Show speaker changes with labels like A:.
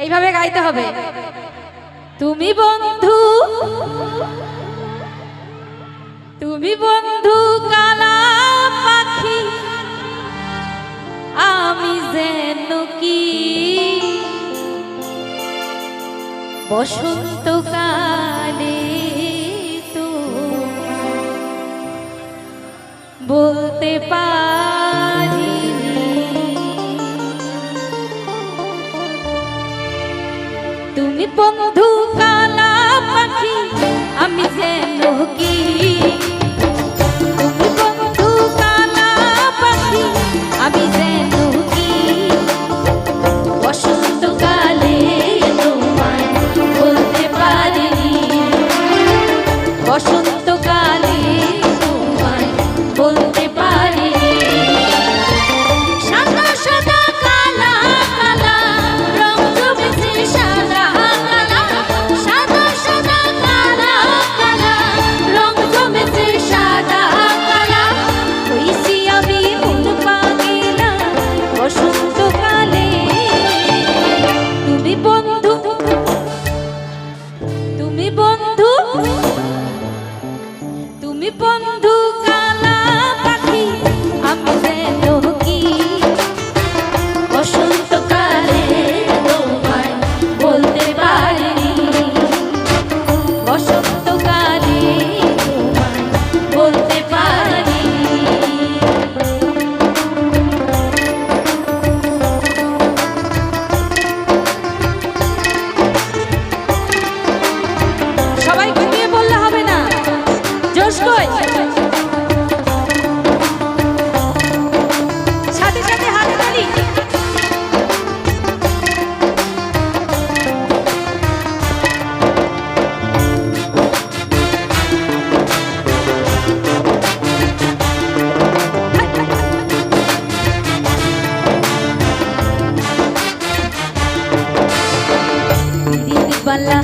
A: এইভাবে গাইতে হবে। তুমি বন্ধু, তুমি বন্ধু কালা পাখি, আমি যেন কি বসন্তকালে তো বলতে পারি। তুমি বন্ধু কালা পাখি, আমি যেন কি, তুমি বন্ধু কালা পাখি, আমি যেন কি বসন্তকালে তোমায় বলতে পারিনি, বসন্তকালে তোমায় বলতে পারিনি। সাদা সাদা কালা কালা রং জমেছে, সাদা কালা, সাদা সাদা কালা কালা রং জমেছে, সাদা কালা হইছি আমি মন পাগিলা বসন্তকালে। তুমি বন্ধু, তুমি বন্ধু, তুমি বন্ধু কালা পাখি, আমি যেন কি বসন্তকালে তোমায় বলতে পারিনি, বসন্তকালে তোমায় বলতে পারিনি। সবাই ঘুমিয়ে বললে হবে না, জোশ কই, সাথে সাথে হাতে তালি। দিদিবালা